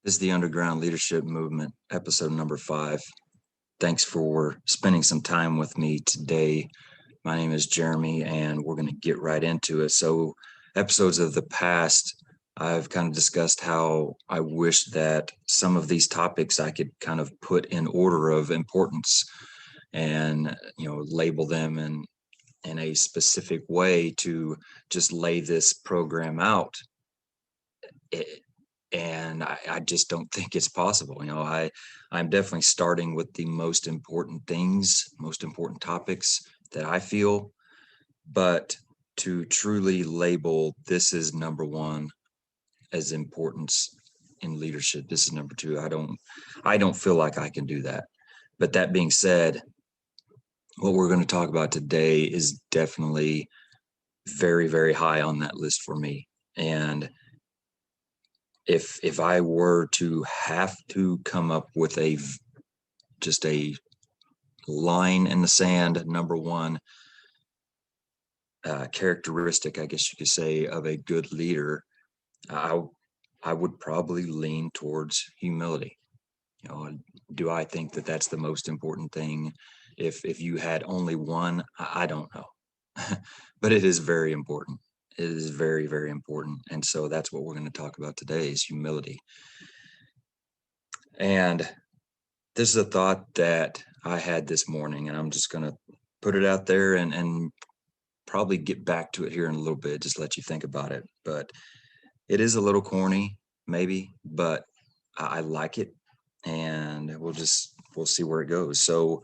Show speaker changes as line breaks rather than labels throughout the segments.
This is the Underground Leadership Movement, episode number 5. Thanks for spending some time with me today. My name is Jeremy, and we're going to get right into it. So, episodes of the past, I've kind of discussed how I wish that some of these topics I could kind of put in order of importance and, label them in a specific way to just lay this program out. And I just don't think it's possible. I'm definitely starting with the most important things, most important topics that I feel, but to truly label this is number one as importance in leadership, this is number two. I don't feel like I can do that. But that being said, what we're going to talk about today is definitely very, very high on that list for me. And if I were to have to come up with just a line in the sand, number one characteristic, I guess you could say, of a good leader, I I would probably lean towards humility. Do I think that that's the most important thing? If you had only one, I don't know, but it is very important. It is very, very important, and so that's what we're going to talk about today is humility. And this is a thought that I had this morning, and I'm just going to put it out there and probably get back to it here in a little bit, just let you think about it. But it is a little corny, maybe, but I like it, and we'll see where it goes. So,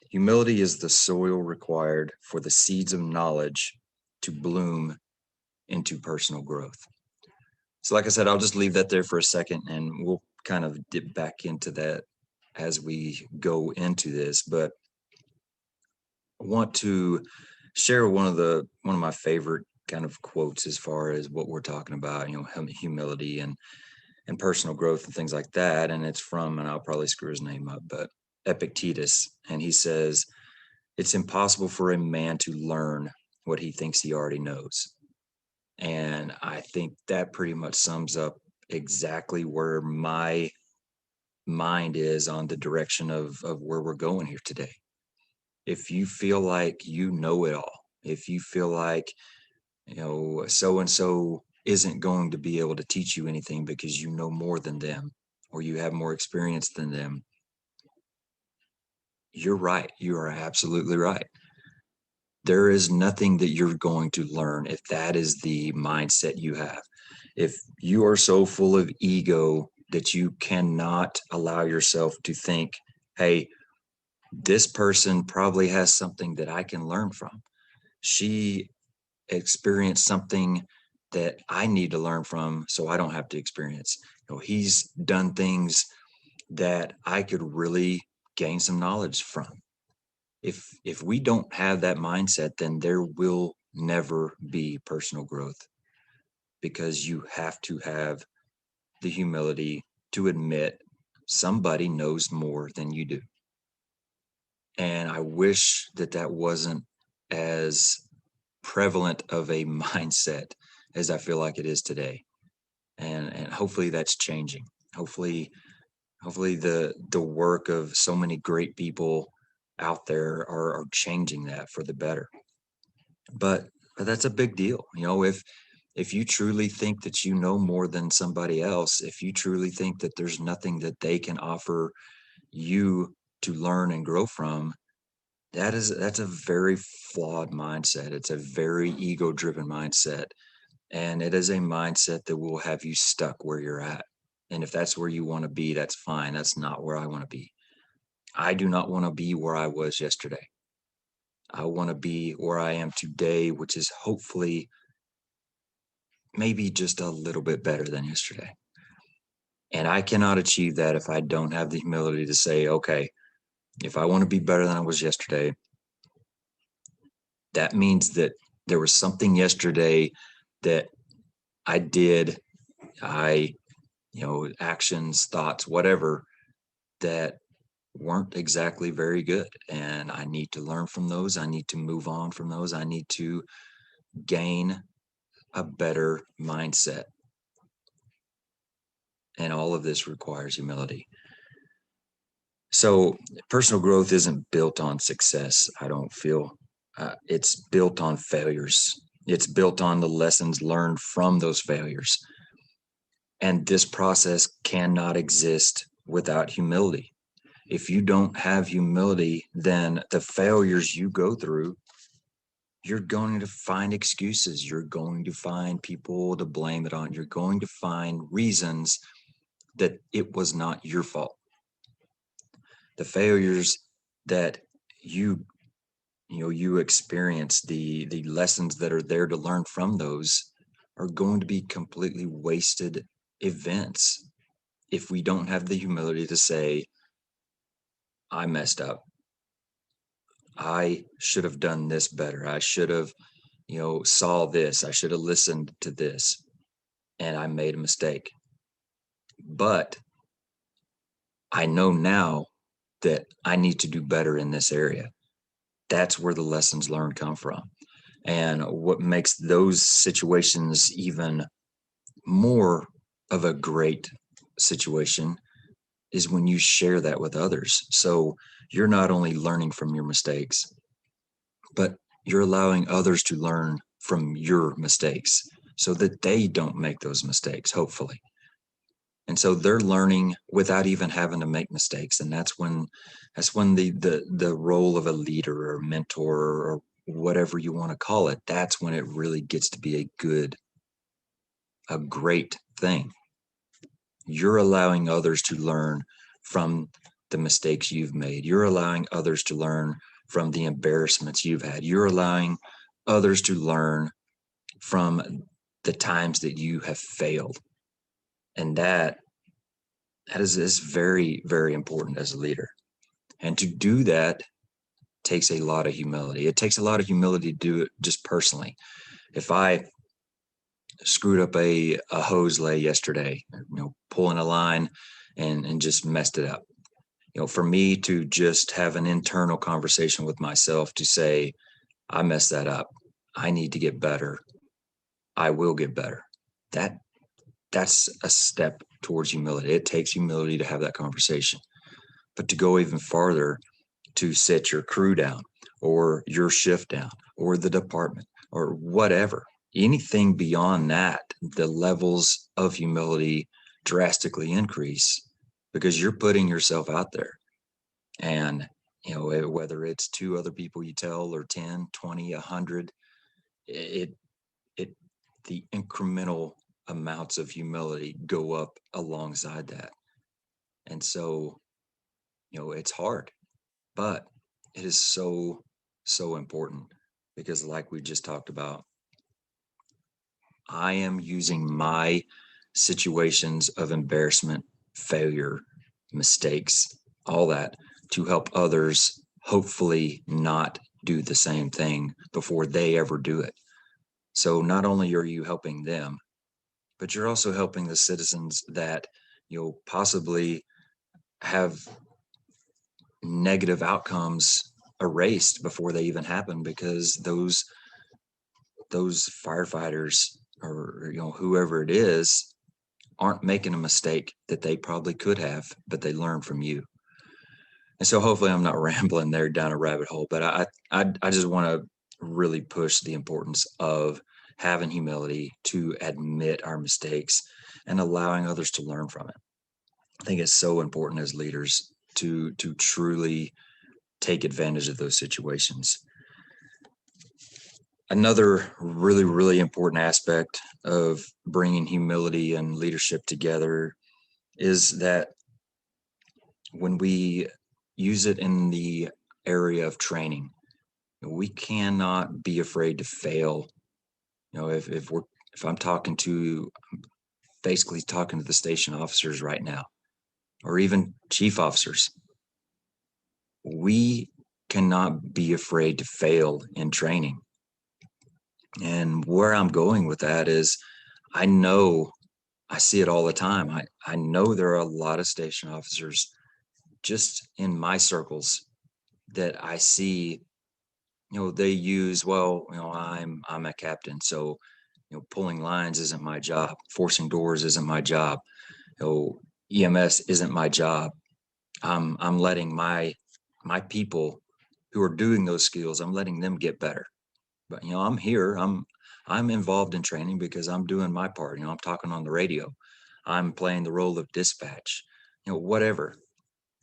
humility is the soil required for the seeds of knowledge to bloom into personal growth. So, like I said, I'll just leave that there for a second, and we'll kind of dip back into that as we go into this. But I want to share one of my favorite kind of quotes as far as what we're talking about, humility and personal growth and things like that. And it's from, and I'll probably screw his name up, but Epictetus. And he says, it's impossible for a man to learn what he thinks he already knows. And I think that pretty much sums up exactly where my mind is on the direction of where we're going here today. If you feel like you know it all, if you feel like, so and so isn't going to be able to teach you anything because you know more than them or you have more experience than them, you're right. You are absolutely right. There is nothing that you're going to learn if that is the mindset you have. If you are so full of ego that you cannot allow yourself to think, hey, this person probably has something that I can learn from. She experienced something that I need to learn from so I don't have to experience. He's done things that I could really gain some knowledge from. If we don't have that mindset, then there will never be personal growth because you have to have the humility to admit somebody knows more than you do. And I wish that that wasn't as prevalent of a mindset as I feel like it is today. And hopefully that's changing. Hopefully the work of so many great people out there are changing that for the better. But that's a big deal. If you truly think that you know more than somebody else, if you truly think that there's nothing that they can offer you to learn and grow from, that's a very flawed mindset. It's a very ego driven mindset. And it is a mindset that will have you stuck where you're at. And if that's where you want to be, that's fine. That's not where I want to be. I do not want to be where I was yesterday. I want to be where I am today, which is hopefully maybe just a little bit better than yesterday. And I cannot achieve that if I don't have the humility to say, okay, if I want to be better than I was yesterday, that means that there was something yesterday that I did, I, actions, thoughts, whatever, that weren't exactly very good. And I need to learn from those. I need to move on from those. I need to gain a better mindset. And all of this requires humility. So personal growth isn't built on success, I don't feel. It's built on failures. It's built on the lessons learned from those failures. And this process cannot exist without humility. If you don't have humility, then the failures you go through, you're going to find excuses. You're going to find people to blame it on. You're going to find reasons that it was not your fault. The failures that you experience, the lessons that are there to learn from those, are going to be completely wasted events if we don't have the humility to say, I messed up. I should have done this better. I should have, saw this. I should have listened to this, and I made a mistake. But I know now that I need to do better in this area. That's where the lessons learned come from. And what makes those situations even more of a great situation is when you share that with others. So you're not only learning from your mistakes, but you're allowing others to learn from your mistakes so that they don't make those mistakes, hopefully. And so they're learning without even having to make mistakes. And that's when the role of a leader or mentor or whatever you want to call it, that's when it really gets to be a great thing. You're allowing others to learn from the mistakes you've made. You're allowing others to learn from the embarrassments you've had. You're allowing others to learn from the times that you have failed. And that is very, very important as a leader. And to do that takes a lot of humility. It takes a lot of humility to do it just personally. If I screwed up a hose lay yesterday, pulling a line and just messed it up, for me to just have an internal conversation with myself to say, I messed that up. I need to get better. I will get better. That's a step towards humility. It takes humility to have that conversation. But to go even farther, to set your crew down or your shift down or the department or whatever, anything beyond that, the levels of humility drastically increase because you're putting yourself out there. And, whether it's two other people you tell or 10, 20, 100, it, it, the incremental amounts of humility go up alongside that. And so, it's hard, but it is so, so important because, like we just talked about, I am using my situations of embarrassment, failure, mistakes, all that to help others hopefully not do the same thing before they ever do it. So not only are you helping them, but you're also helping the citizens that you'll possibly have negative outcomes erased before they even happen because those firefighters or whoever it is aren't making a mistake that they probably could have, but they learn from you. And so hopefully I'm not rambling there down a rabbit hole, but I just want to really push the importance of having humility to admit our mistakes and allowing others to learn from it. I think it's so important as leaders to truly take advantage of those situations. Another really, really important aspect of bringing humility and leadership together is that when we use it in the area of training, we cannot be afraid to fail. If I'm basically talking to the station officers right now, or even chief officers, we cannot be afraid to fail in training. And where I'm going with that is I know I see it all the time. I know there are a lot of station officers just in my circles that I see, they use, well, I'm a captain. So, pulling lines isn't my job. Forcing doors isn't my job. EMS isn't my job. I'm letting my people who are doing those skills, I'm letting them get better. But I'm here. I'm involved in training because I'm doing my part. I'm talking on the radio. I'm playing the role of dispatch. Whatever.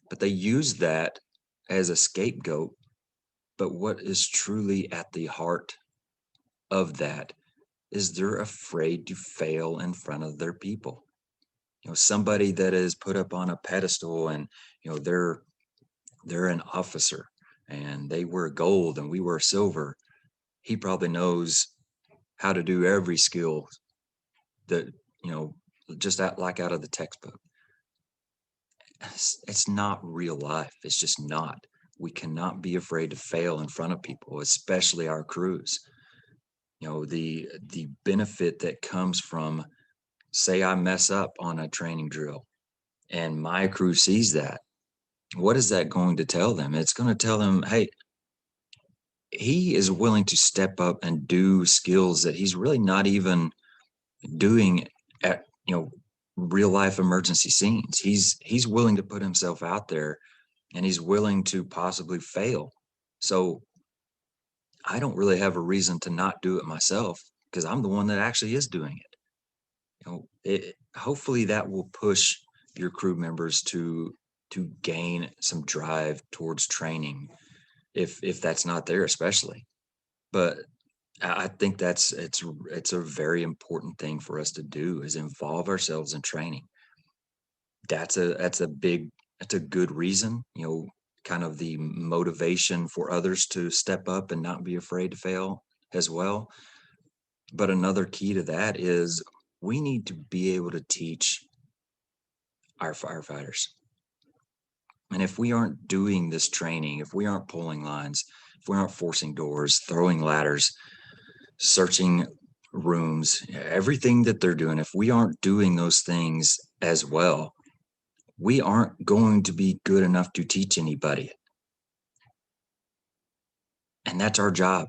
But they use that as a scapegoat. But what is truly at the heart of that is they're afraid to fail in front of their people. Somebody that is put up on a pedestal, and they're an officer and they wear gold and we wear silver. He probably knows how to do every skill that, just out of the textbook. It's not real life. It's just not. We cannot be afraid to fail in front of people, especially our crews. The benefit that comes from, say I mess up on a training drill and my crew sees that. What is that going to tell them? It's going to tell them, hey, he is willing to step up and do skills that he's really not even doing at real life emergency scenes. He's willing to put himself out there, and he's willing to possibly fail. So I don't really have a reason to not do it myself, because I'm the one that actually is doing it. Hopefully that will push your crew members to gain some drive towards training, if that's not there, especially. But I think it's a very important thing for us to do, is involve ourselves in training. That's a good reason, kind of the motivation for others to step up and not be afraid to fail as well. But another key to that is we need to be able to teach our firefighters. And if we aren't doing this training, if we aren't pulling lines, if we aren't forcing doors, throwing ladders, searching rooms, everything that they're doing, if we aren't doing those things as well, we aren't going to be good enough to teach anybody. And that's our job.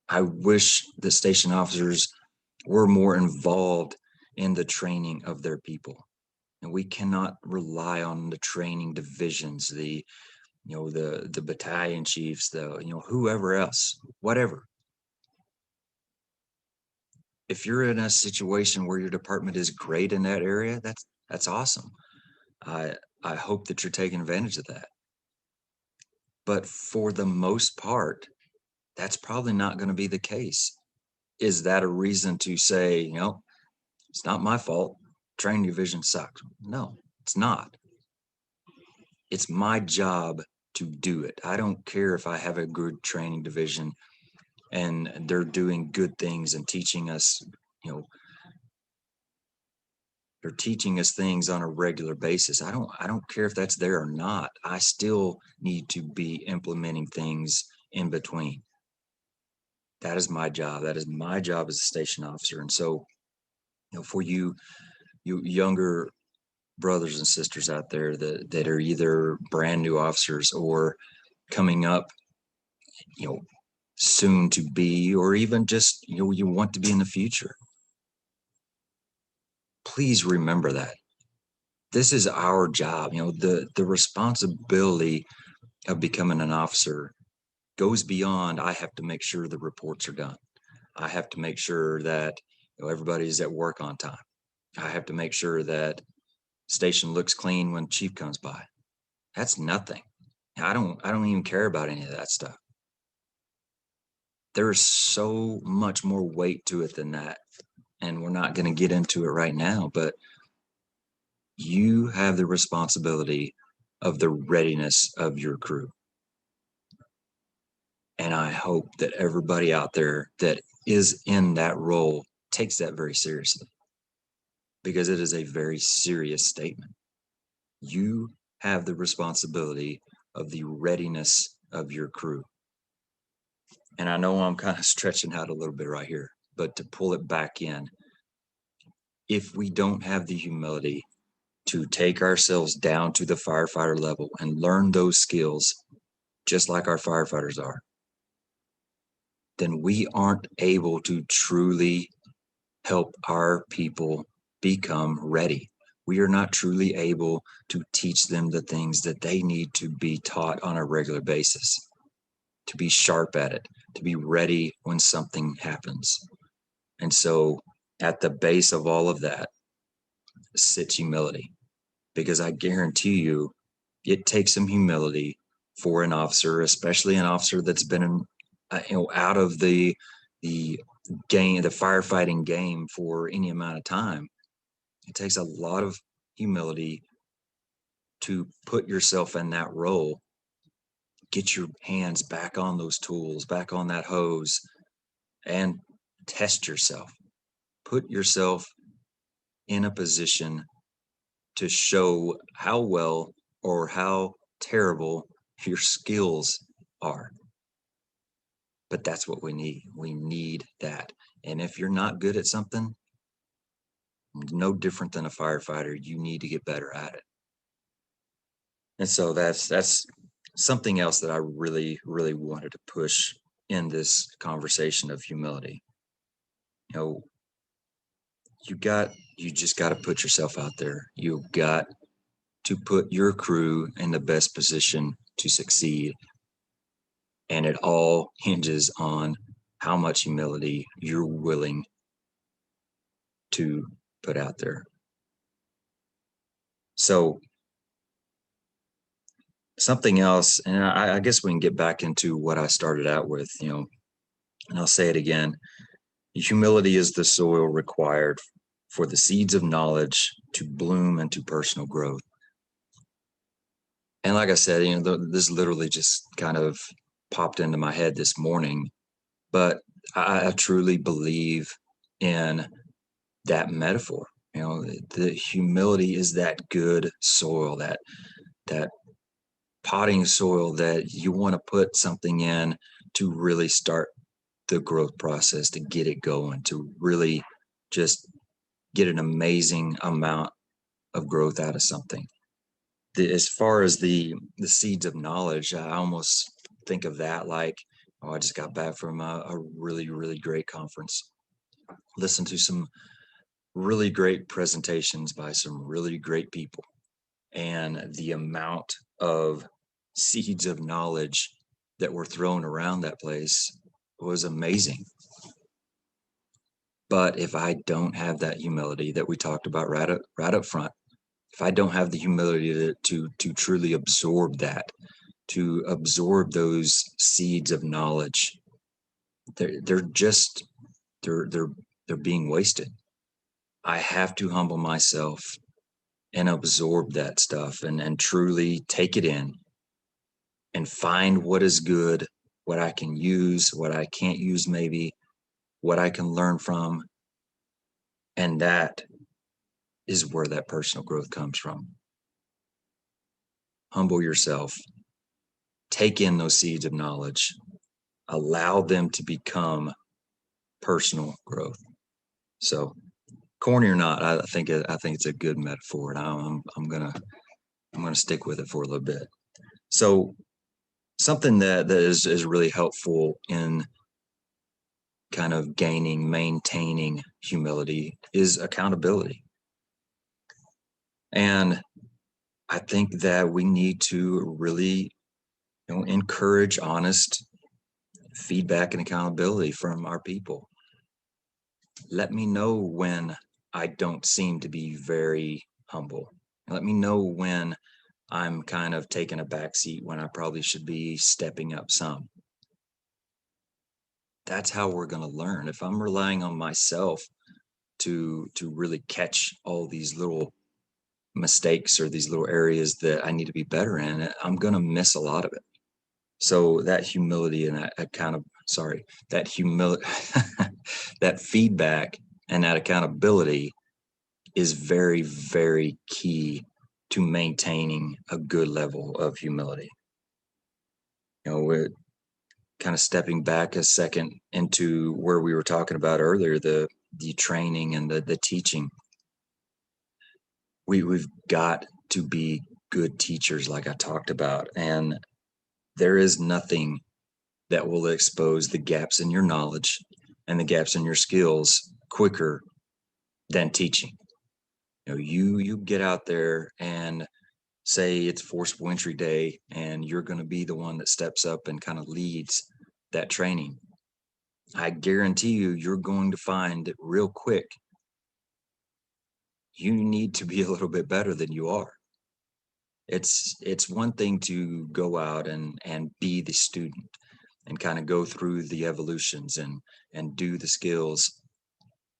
I wish the station officers were more involved in the training of their people. And we cannot rely on the training divisions, the battalion chiefs, whoever else, whatever. If you're in a situation where your department is great in that area, that's awesome. I hope that you're taking advantage of that. But for the most part, that's probably not going to be the case. Is that a reason to say, it's not my fault, training division sucks? No, it's not. It's my job to do it. I don't care if I have a good training division and they're doing good things and teaching us, they're teaching us things on a regular basis. I don't care if that's there or not. I still need to be implementing things in between. That is my job. That is my job as a station officer. And so, for you younger brothers and sisters out there that are either brand new officers or coming up, soon to be, or even just, you want to be in the future, please remember that this is our job. The responsibility of becoming an officer goes beyond, I have to make sure the reports are done. I have to make sure that everybody's at work on time. I have to make sure that station looks clean when chief comes by. That's nothing. I don't even care about any of that stuff. There's so much more weight to it than that. And we're not going to get into it right now, but you have the responsibility of the readiness of your crew. And I hope that everybody out there that is in that role takes that very seriously, because it is a very serious statement. You have the responsibility of the readiness of your crew. And I know I'm kind of stretching out a little bit right here, but to pull it back in, if we don't have the humility to take ourselves down to the firefighter level and learn those skills, just like our firefighters are, then we aren't able to truly help our people become ready. We are not truly able to teach them the things that they need to be taught on a regular basis, to be sharp at it, to be ready when something happens. And so at the base of all of that sits humility, because I guarantee you it takes some humility for an officer, especially an officer that's been in, out of the game, the firefighting game for any amount of time. It takes a lot of humility to put yourself in that role, get your hands back on those tools, back on that hose, and test yourself. Put yourself in a position to show how well or how terrible your skills are. But that's what we need. We need that. And if you're not good at something, no different than a firefighter, you need to get better at it. And so that's something else that I really, really wanted to push in this conversation of humility. You know, you just got to put yourself out there. You've got to put your crew in the best position to succeed. And it all hinges on how much humility you're willing to put out there. So something else, and I guess we can get back into what I started out with, and I'll say it again. Humility is the soil required for the seeds of knowledge to bloom into personal growth. And like I said, this literally just kind of popped into my head this morning, but I truly believe in that metaphor. The humility is that good soil, that potting soil that you want to put something in to really start the growth process, to get it going, to really just get an amazing amount of growth out of something. As far as the seeds of knowledge, I almost think of that like, I just got back from a really, really great conference. Listened to some really great presentations by some really great people. And the amount of seeds of knowledge that were thrown around that place was amazing. But if I don't have that humility that we talked about right up front, if I don't have the humility to truly absorb that, to absorb those seeds of knowledge, they're being wasted. I have to humble myself and absorb that stuff and truly take it in and find what is good, what I can use, what I can't use, maybe what I can learn from. And that is where that personal growth comes from. Humble yourself, take in those seeds of knowledge, allow them to become personal growth. So, corny or not, I think it's a good metaphor, and I'm gonna stick with it for a little bit. So, something that is really helpful in kind of maintaining humility is accountability. And I think that we need to really, encourage honest feedback and accountability from our people. Let me know when I don't seem to be very humble. Let me know when I'm kind of taking a back seat when I probably should be stepping up some. That's how we're going to learn. If I'm relying on myself to really catch all these little mistakes or these little areas that I need to be better in, I'm going to miss a lot of it. So that humility and that humility, that feedback and that accountability is very, very key to maintaining a good level of humility. We're kind of stepping back a second into where we were talking about earlier, the training and the teaching. We've got to be good teachers, like I talked about, and there is nothing that will expose the gaps in your knowledge and the gaps in your skills quicker than teaching. You get out there and say it's forcible entry day, and you're going to be the one that steps up and kind of leads that training. I guarantee you're going to find that real quick you need to be a little bit better than you are. It's one thing to go out and be the student and kind of go through the evolutions and do the skills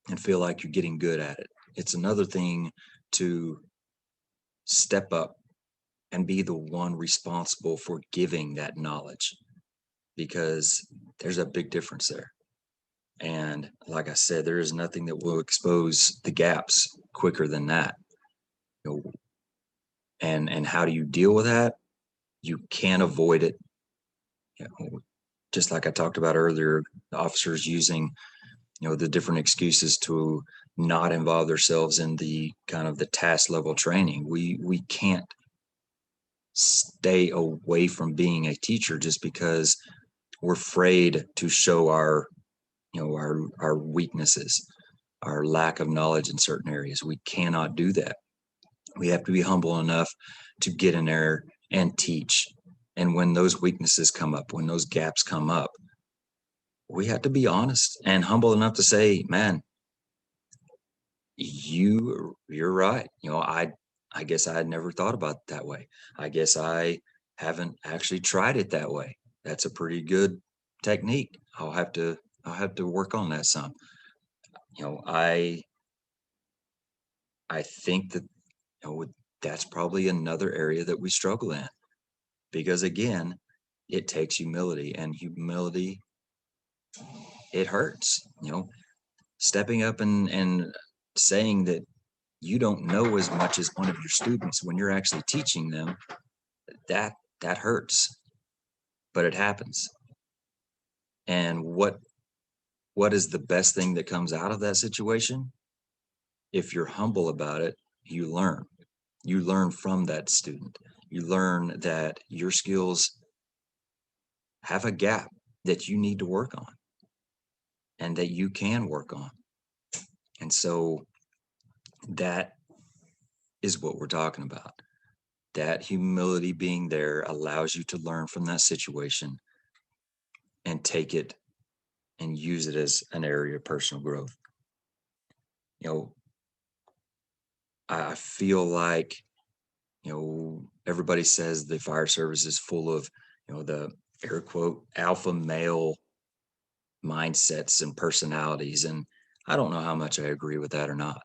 and feel like you're getting good at it. It's another thing to step up and be the one responsible for giving that knowledge, because there's a big difference there. And like I said, there is nothing that will expose the gaps quicker than that. You know, and how do you deal with that? You can't avoid it. You know, just like I talked about earlier, the officers using, the different excuses to not involve themselves in the kind of the task level training. We can't stay away from being a teacher just because we're afraid to show our weaknesses, our lack of knowledge in certain areas. We cannot do that. We have to be humble enough to get in there and teach. And when those weaknesses come up, when those gaps come up, we have to be honest and humble enough to say, man, you're right. I guess I had never thought about it that way. I guess I haven't actually tried it that way. That's a pretty good technique. I'll have to work on that some. You know, I think that that's probably another area that we struggle in, because again, it takes humility, and humility, it hurts. Stepping up and saying that you don't know as much as one of your students when you're actually teaching them, that that hurts, but it happens. And what is the best thing that comes out of that situation? If you're humble about it, you learn from that student. You learn that your skills have a gap that you need to work on and that you can work on. And so that is what we're talking about. That humility being there allows you to learn from that situation and take it and use it as an area of personal growth. You know, I feel like, everybody says the fire service is full of, the air quote alpha male mindsets and personalities. And I don't know how much I agree with that or not.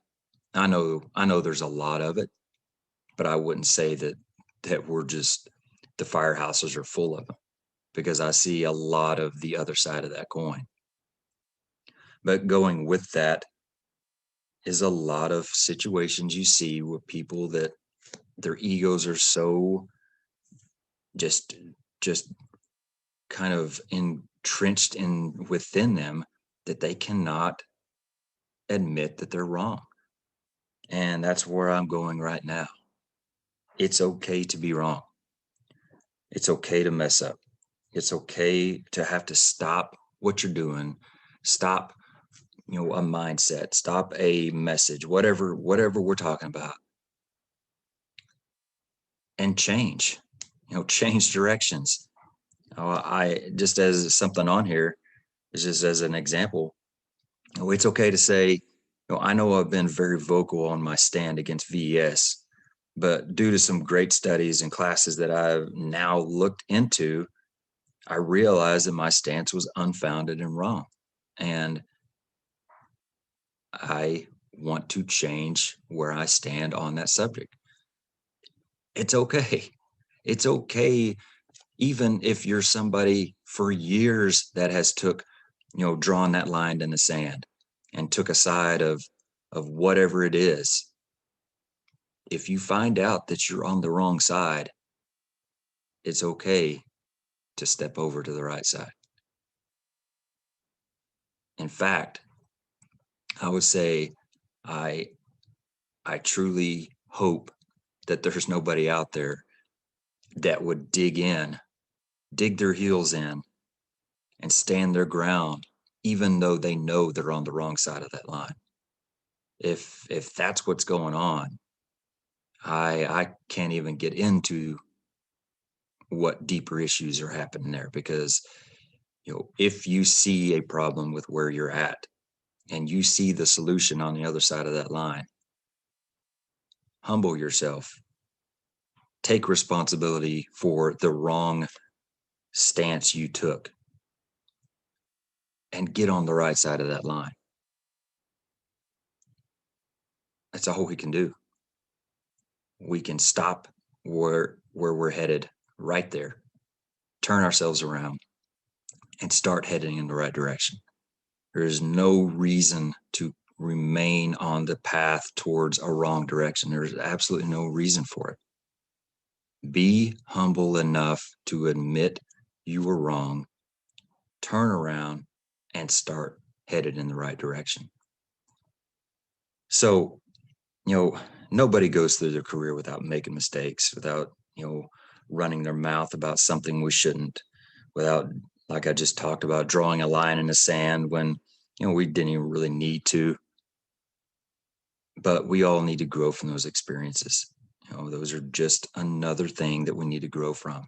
I know there's a lot of it, but I wouldn't say that we're just the firehouses are full of them, because I see a lot of the other side of that coin. But going with that is a lot of situations you see where people that their egos are so just just kind of entrenched in within them that they cannot admit that they're wrong. And that's where I'm going right now. It's okay to be wrong. It's okay to mess up. It's okay to have to stop what you're doing, stop, a mindset, stop a message, whatever we're talking about, and change directions. I just as something on here is just as an example. It's okay to say, I know I've been very vocal on my stand against VES, but due to some great studies and classes that I've now looked into, I realized that my stance was unfounded and wrong. And I want to change where I stand on that subject. It's okay. It's okay, even if you're somebody for years that has drawn that line in the sand and took a side of whatever it is. If you find out that you're on the wrong side, it's okay to step over to the right side. In fact, I would say I I truly hope that there's nobody out there that would dig their heels in and stand their ground, even though they know they're on the wrong side of that line. If that's what's going on, I can't even get into what deeper issues are happening there, because if you see a problem with where you're at and you see the solution on the other side of that line, humble yourself, take responsibility for the wrong stance you took, and get on the right side of that line. That's all we can do. We can stop where we're headed right there, turn ourselves around, and start heading in the right direction. There is no reason to remain on the path towards a wrong direction. There's absolutely no reason for it. Be humble enough to admit you were wrong, turn around, and start headed in the right direction. So, nobody goes through their career without making mistakes, without, running their mouth about something we shouldn't, without, like I just talked about, drawing a line in the sand when, we didn't even really need to. But we all need to grow from those experiences. Those are just another thing that we need to grow from.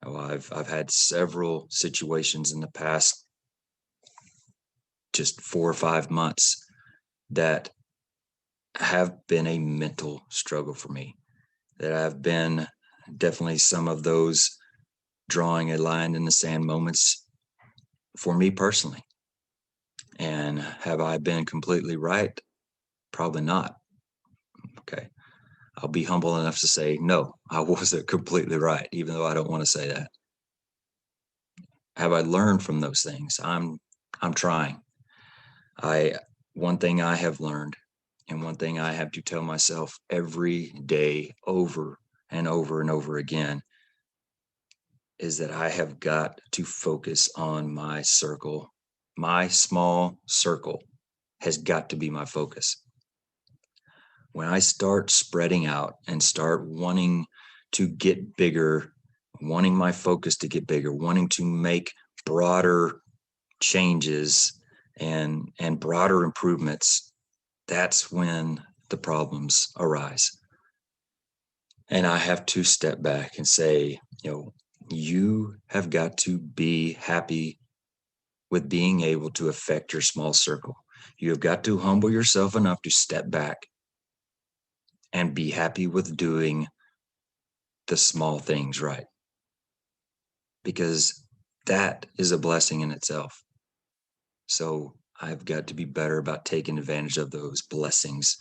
I've had several situations in the past just 4 or 5 months that have been a mental struggle for me, that have been definitely some of those drawing a line in the sand moments for me personally. And have I been completely right? Probably not. Okay. I'll be humble enough to say, no, I wasn't completely right, even though I don't want to say that. Have I learned from those things? I'm trying. I One thing I have learned, and one thing I have to tell myself every day over and over and over again, is that I have got to focus on my circle. My small circle has got to be my focus. When I start spreading out and start wanting to get bigger, wanting my focus to get bigger, wanting to make broader changes and broader improvements, that's when the problems arise. And I have to step back and say, you have got to be happy with being able to affect your small circle. You have got to humble yourself enough to step back and be happy with doing the small things right, because that is a blessing in itself. So I've got to be better about taking advantage of those blessings,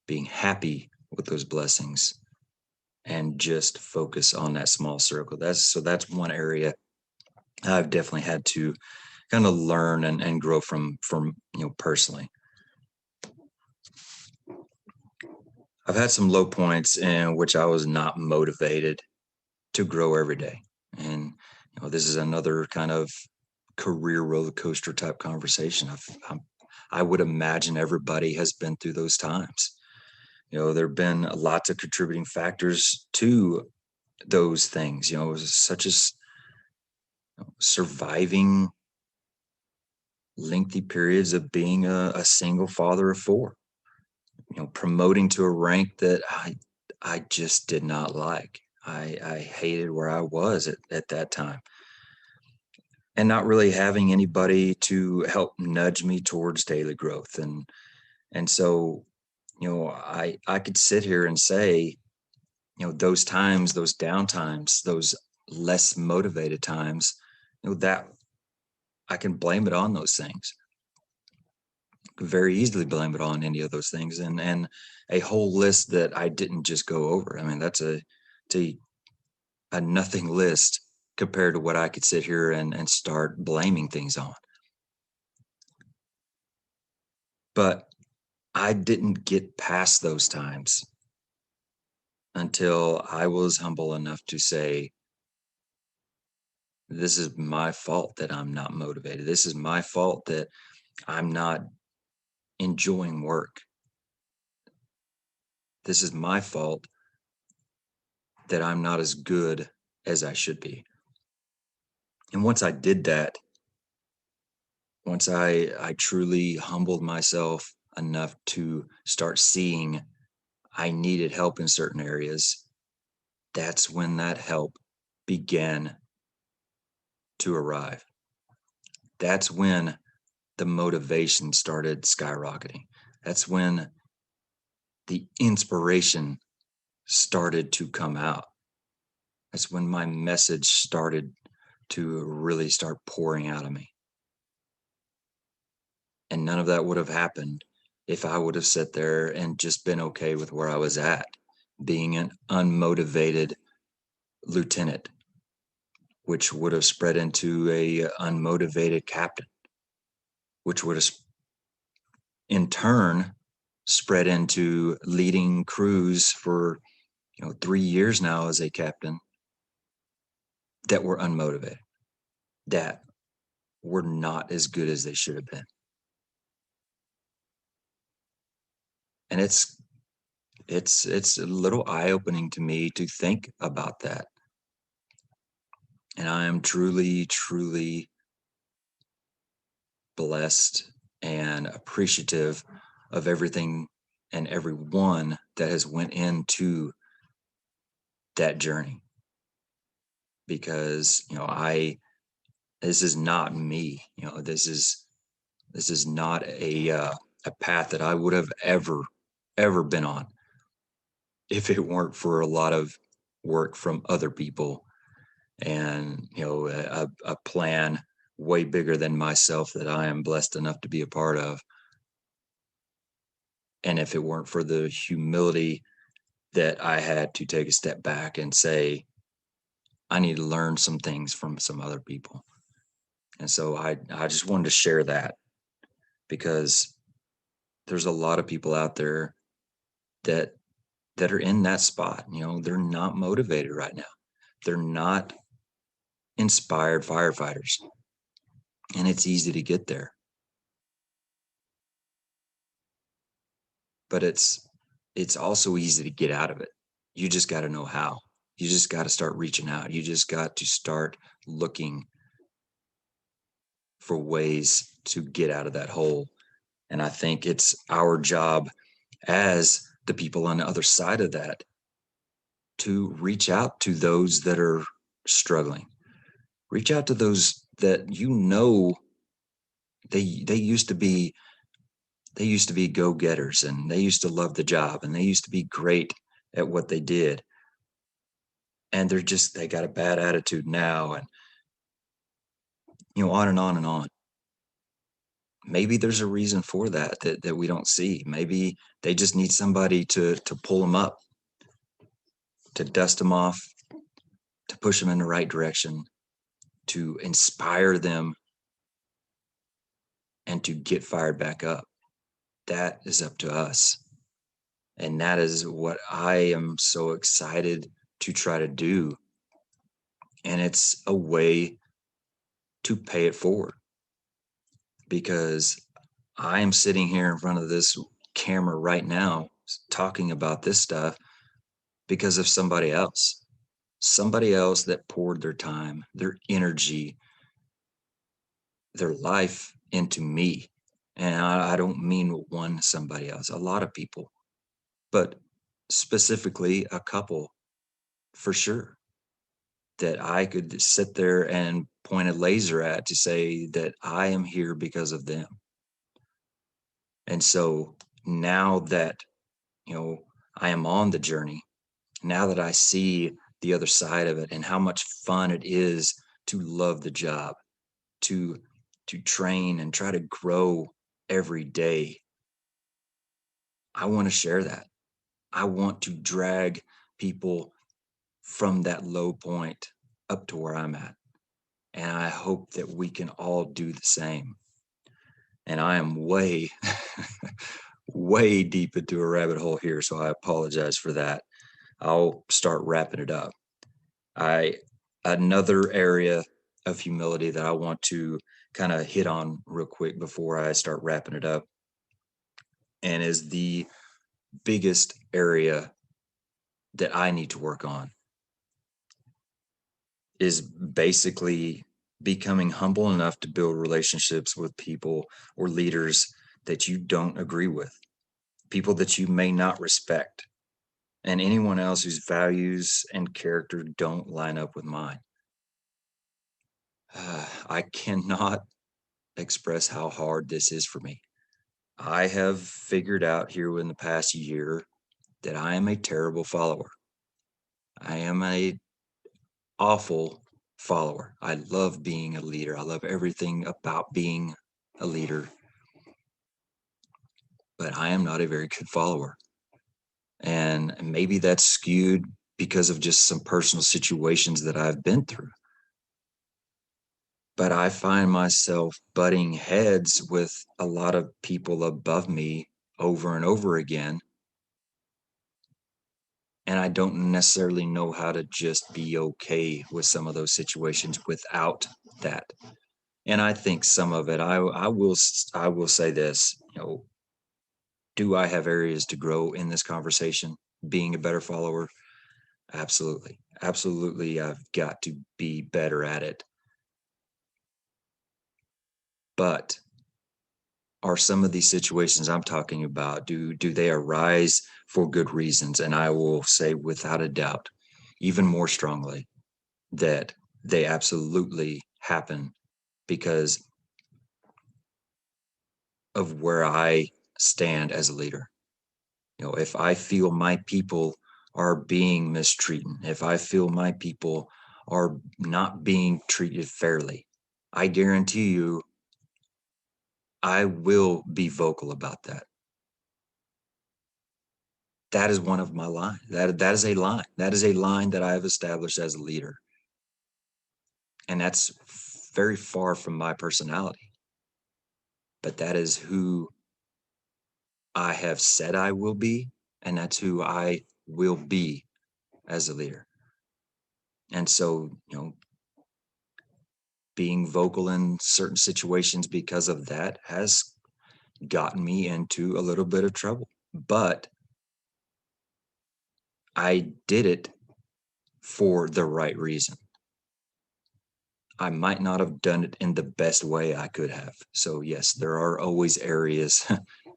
being happy with those blessings, and just focus on that small circle. That's one area I've definitely had to kind of learn and grow from personally. I've had some low points in which I was not motivated to grow every day. And this is another kind of career roller coaster type conversation. I would imagine everybody has been through those times. There have been lots of contributing factors to those things, such as surviving lengthy periods of being a single father of four, promoting to a rank that I just did not like. I hated where I was at that time, and not really having anybody to help nudge me towards daily growth. And so, I could sit here and say, those times, those down times, those less motivated times, that I can blame it on those things. Very easily blame it on any of those things, and a whole list that I didn't just go over. I mean, that's a nothing list compared to what I could sit here and start blaming things on. But I didn't get past those times until I was humble enough to say, this is my fault that I'm not motivated. This is my fault that I'm not enjoying work. This is my fault that I'm not as good as I should be. And once I did that, once I truly humbled myself enough to start seeing I needed help in certain areas, that's when that help began to arrive. That's when the motivation started skyrocketing. That's when the inspiration started to come out. That's when my message started to really start pouring out of me. And none of that would have happened if I would have sat there and just been okay with where I was at, being an unmotivated lieutenant, which would have spread into a unmotivated captain, which would have in turn spread into leading crews for 3 years now as a captain that were unmotivated, that were not as good as they should have been. And it's a little eye-opening to me to think about that. And I am truly, truly blessed and appreciative of everything and everyone that has went into that journey. Because, I this is not me. This is not a path that I would have ever been on if it weren't for a lot of work from other people and a plan way bigger than myself that I am blessed enough to be a part of. And if it weren't for the humility that I had to take a step back and say, I need to learn some things from some other people. And so I just wanted to share that because there's a lot of people out there that that are in that spot. They're not motivated right now. They're not inspired firefighters. And it's easy to get there. But it's also easy to get out of it. You just got to know how. You just got to start reaching out. You just got to start looking for ways to get out of that hole. And I think it's our job as the people on the other side of that to reach out to those that are struggling. Reach out to those that they used to be go-getters, and they used to love the job, and they used to be great at what they did. And they got a bad attitude now, and on and on and on. Maybe there's a reason for that we don't see. Maybe they just need somebody to pull them up, to dust them off, to push them in the right direction, to inspire them, and to get fired back up. That is up to us. And that is what I am so excited to try to do. And it's a way to pay it forward, because I am sitting here in front of this camera right now talking about this stuff because of somebody else that poured their time, their energy, their life into me. And I don't mean one somebody else, a lot of people, but specifically a couple for sure that I could sit there and point a laser at to say that I am here because of them. And so now that, I am on the journey, now that I see the other side of it and how much fun it is to love the job, to train and try to grow every day, I want to share that. I want to drag people from that low point up to where I'm at. And I hope that we can all do the same. And I am way, way deep into a rabbit hole here, so I apologize for that. I'll start wrapping it up. Another area of humility that I want to kind of hit on real quick before I start wrapping it up, and is the biggest area that I need to work on, is basically becoming humble enough to build relationships with people or leaders that you don't agree with, people that you may not respect, and anyone else whose values and character don't line up with mine. I cannot express how hard this is for me. I have figured out here in the past year that I am a terrible follower. I am a awful follower. I love being a leader. I love everything about being a leader, but I am not a very good follower. And maybe that's skewed because of just some personal situations that I've been through. But I find myself butting heads with a lot of people above me over and over again. And I don't necessarily know how to just be okay with some of those situations without that. And I think some of it, I will say this, do I have areas to grow in this conversation? Being a better follower? Absolutely. Absolutely. I've got to be better at it. But are some of these situations I'm talking about, do they arise for good reasons? And I will say without a doubt, even more strongly, that they absolutely happen because of where I stand as a leader. If I feel my people are being mistreated, if I feel my people are not being treated fairly, I guarantee you I will be vocal about that. That is one of my lines. That is a line. That is a line that I have established as a leader. And that's very far from my personality. But that is who I have said I will be, and that's who I will be as a leader. And so, being vocal in certain situations because of that has gotten me into a little bit of trouble. But I did it for the right reason. I might not have done it in the best way I could have. So, yes, there are always areas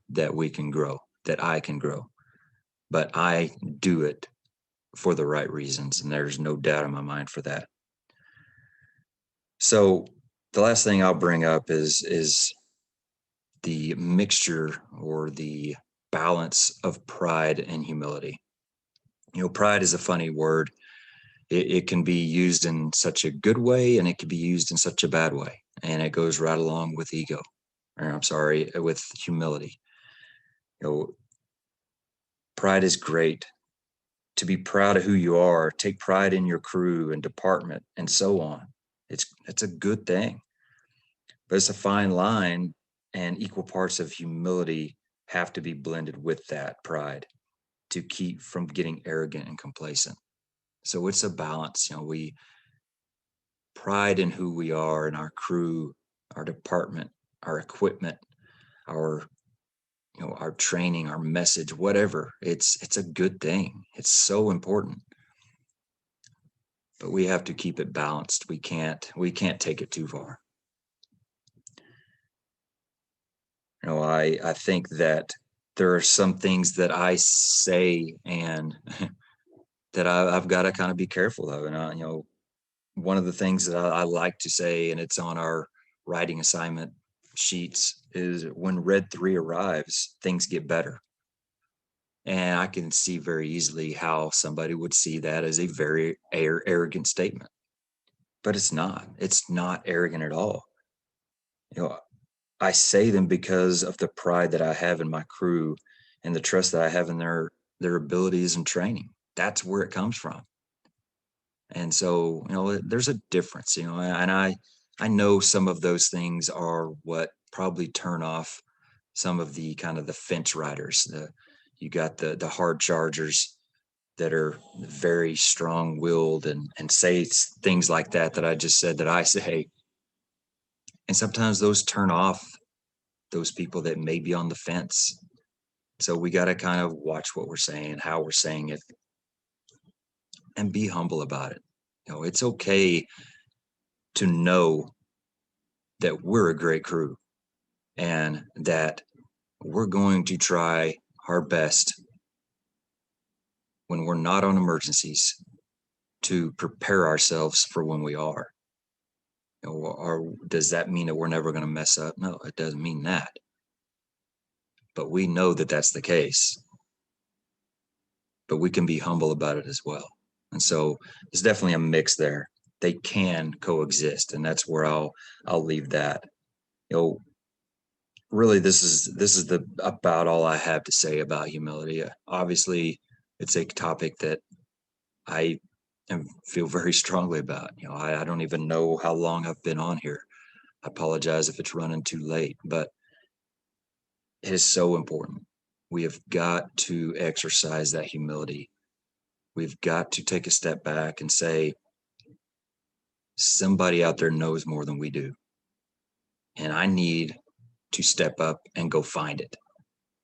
that we can grow, that I can grow, but I do it for the right reasons. And there's no doubt in my mind for that. So, the last thing I'll bring up is the mixture or the balance of pride and humility. Pride is a funny word. It can be used in such a good way and it can be used in such a bad way. And it goes right along with ego, or I'm sorry, with humility. You know, Pride is great. To be proud of who you are, take pride in your crew and department and so on. It's a good thing. But it's a fine line, and equal parts of humility have to be blended with that pride to keep from getting arrogant and complacent. So it's a balance. We pride in who we are and our crew, our department, our equipment, our our training, our message, whatever. It's a good thing. It's so important. But we have to keep it balanced. We can't take it too far. I think that there are some things that I say and that I've got to kind of be careful of. And one of the things that I like to say, and it's on our writing assignment sheets, is when red 3 arrives, things get better. And I can see very easily how somebody would see that as a very arrogant statement. But it's not. It's not arrogant at all. You know, I say them because of the pride that I have in my crew and the trust that I have in their abilities and training. That's where it comes from. And so, there's a difference, and I know some of those things are what probably turn off some of the kind of the fence riders. You got the hard chargers that are very strong willed and say things like that I just said that I say. And sometimes those turn off those people that may be on the fence. So we got to kind of watch what we're saying, how we're saying it, and be humble about it. It's okay to know that we're a great crew and that we're going to try our best when we're not on emergencies to prepare ourselves for when we are. Or does that mean that we're never going to mess up? No, it doesn't mean that. But we know that that's the case. But we can be humble about it as well. And so there's definitely a mix there. They can coexist, and that's where I'll leave that. You know, really, this is the about all I have to say about humility. Obviously, it's a topic that I feel very strongly about. I don't even know how long I've been on here. I apologize if it's running too late, but it is so important. We have got to exercise that humility. We've got to take a step back and say, somebody out there knows more than we do. And I need to step up and go find it.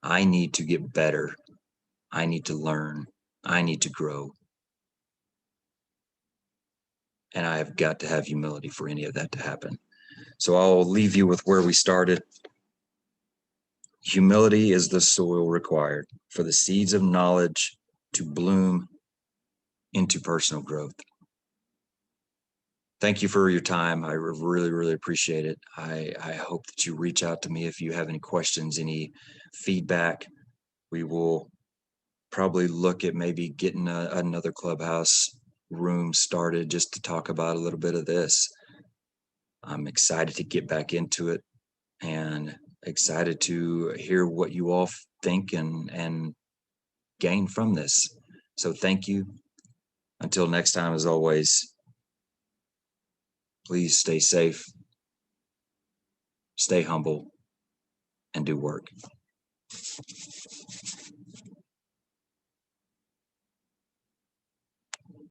I need to get better. I need to learn. I need to grow. And I have got to have humility for any of that to happen. So I'll leave you with where we started. Humility is the soil required for the seeds of knowledge to bloom into personal growth. Thank you for your time. I really, really appreciate it. I hope that you reach out to me if you have any questions, any feedback. We will probably look at maybe getting another clubhouse room started just to talk about a little bit of this. I'm excited to get back into it and excited to hear what you all think and gain from this. So thank you. Until next time, as always, please stay safe, stay humble, and do work.